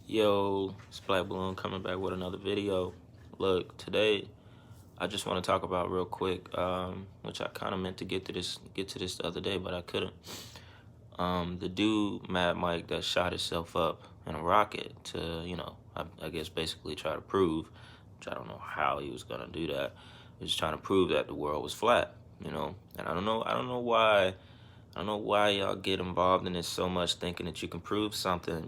Yo, it's Black Balloon coming back with another video. Look, today I just want to talk about real quick, which I kind of meant to get to this the other day, but I couldn't. The dude Mad Mike that shot himself up in a rocket to, I guess basically try to prove, which I don't know how he was gonna do that. He was trying to prove that the world was flat, And I don't know why y'all get involved in this so much, thinking that you can prove something,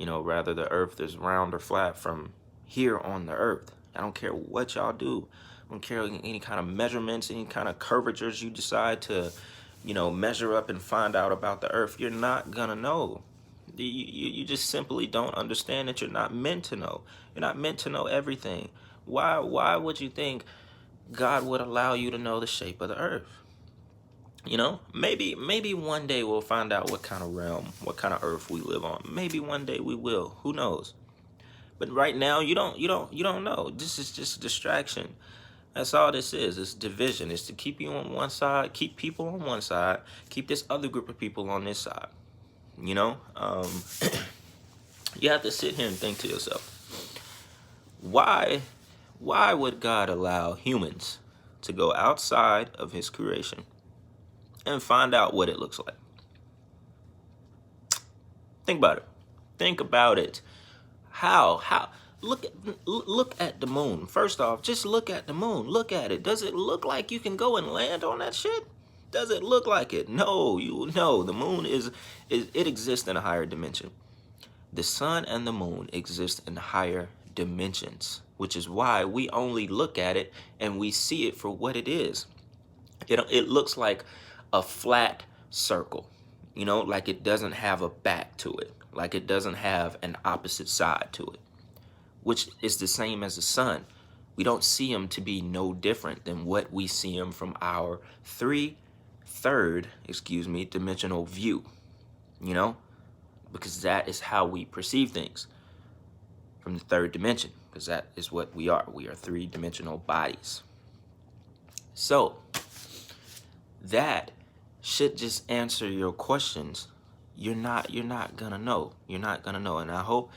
rather the earth is round or flat from here on the earth. I don't care what y'all do. I don't care any kind of measurements, any kind of curvatures you decide to, measure up and find out about the earth. You're not gonna know. You just simply don't understand that you're not meant to know. You're not meant to know everything. Why would you think God would allow you to know the shape of the earth? Maybe one day we'll find out what kind of realm, what kind of earth we live on. Maybe one day we will. Who knows? But right now you don't know. This is just a distraction. That's all this is. It's division. It's to keep you on one side, keep people on one side, keep this other group of people on this side. You know, um, you have to sit here and think to yourself, why, why would God allow humans to go outside of His creation and find out what it looks like? Think about it. Think about it. How? Look at the moon. First off, just look at the moon. Look at it. Does it look like you can go and land on that shit? Does it look like it? No, you know the moon is it exists in a higher dimension. The sun and the moon exist in higher dimensions, which is why we only look at it and we see it for what it is. It looks like a flat circle, like it doesn't have a back to it, like it doesn't have an opposite side to it, which is the same as the sun. We don't see him to be no different than what we see him from our third dimensional view, you know, because that is how we perceive things from the third dimension, because that is what we are. We are three-dimensional bodies. So that should just answer your questions. You're not gonna know. You're not gonna know. And I hope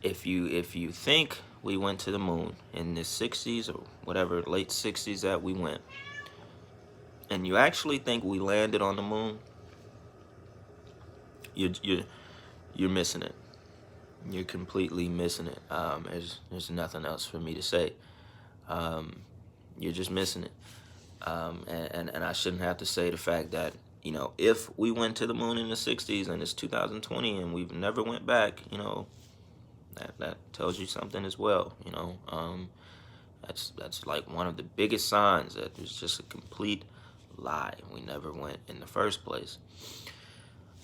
if you think we went to the moon in the 60s or whatever, late 60s that we went, and you actually think we landed on the moon, you're missing it. You're completely missing it. There's nothing else for me to say. You're just missing it. And I shouldn't have to say the fact that, if we went to the moon in the 60s and it's 2020 and we've never went back, that tells you something as well. That's like one of the biggest signs that it's just a complete lie. We never went in the first place.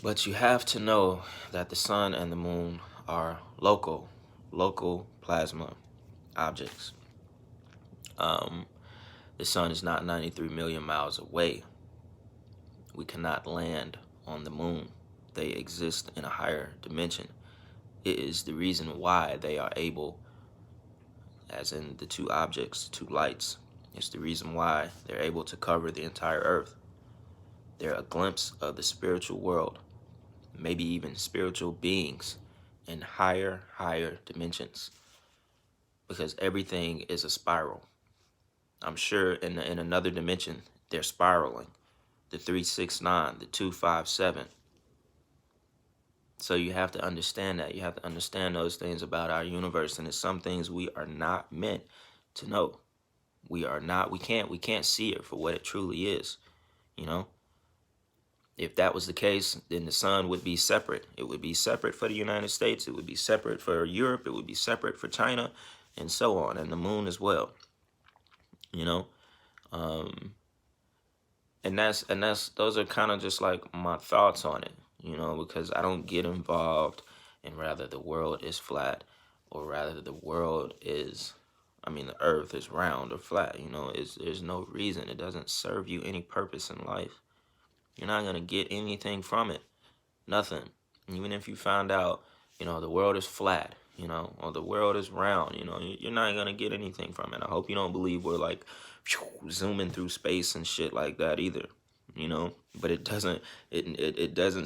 But you have to know that the sun and the moon are local plasma objects. The sun is not 93 million miles away. We cannot land on the moon. They exist in a higher dimension. It is the reason why they are able, as in the two objects, two lights, it's the reason why they're able to cover the entire earth. They're a glimpse of the spiritual world, maybe even spiritual beings in higher dimensions, because everything is a spiral. I'm sure in another dimension, they're spiraling. The 369, the 257. So you have to understand that. You have to understand those things about our universe. And it's some things we are not meant to know. We can't see it for what it truly is. If that was the case, then the sun would be separate. It would be separate for the United States. It would be separate for Europe. It would be separate for China, and so on, and the moon as well. And those are kind of just like my thoughts on it, because I don't get involved in rather the world is flat or rather the earth is round or flat. There's no reason. It doesn't serve you any purpose in life. You're not going to get anything from it. Nothing. Even if you found out, the world is flat, or the world is round, you're not going to get anything from it. I hope you don't believe we're like zooming through space and shit like that either. you know. But it doesn't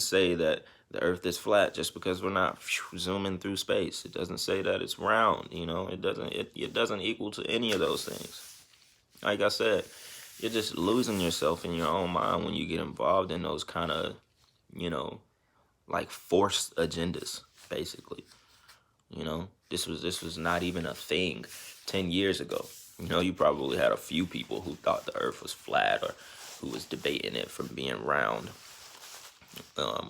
say that the Earth is flat just because we're not zooming through space. It doesn't say that it's round, you know. It doesn't equal to any of those things. Like I said, you're just losing yourself in your own mind when you get involved in those kind of, you know, like forced agendas, basically. You know, this was not even a thing 10 years ago. You know, you probably had a few people who thought the Earth was flat, or who was debating it from being round,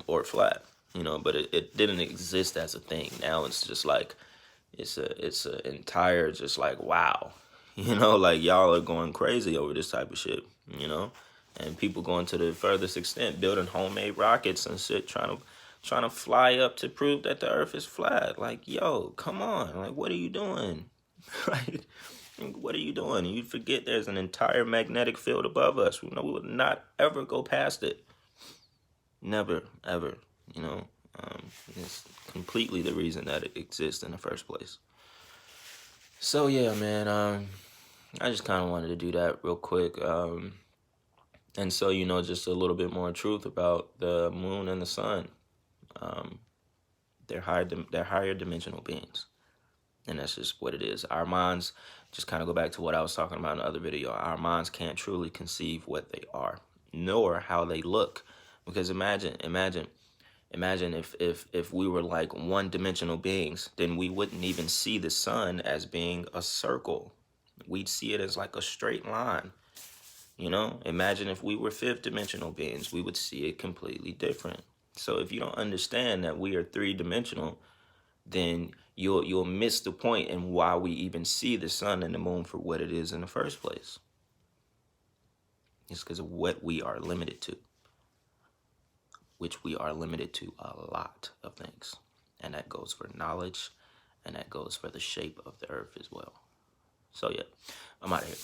or flat. You know, but it didn't exist as a thing. Now it's just like it's a entire, just like, wow. You know, like, y'all are going crazy over this type of shit. You know, and people going to the furthest extent, building homemade rockets and shit, trying to fly up to prove that the Earth is flat. Like, yo, come on. Like, what are you doing? Like, what are you doing? You forget there's an entire magnetic field above us. We know we would not ever go past it. Never, ever. You know, it's completely the reason that it exists in the first place. So yeah, man. I just kind of wanted to do that real quick. And so, you know, just a little bit more truth about the moon and the sun. Um, they're higher dimensional beings, and that's just what it is. Our minds, just kind of go back to what I was talking about in the other video. Our minds can't truly conceive what they are, nor how they look, because imagine if we were like one-dimensional beings, then we wouldn't even see the sun as being a circle. We'd see it as like a straight line. You know, imagine if we were fifth-dimensional beings, we would see it completely different. So if you don't understand that we are three-dimensional, then you'll miss the point in why we even see the sun and the moon for what it is in the first place. It's because of what we are limited to, which we are limited to a lot of things. And that goes for knowledge, and that goes for the shape of the earth as well. So yeah, I'm out of here.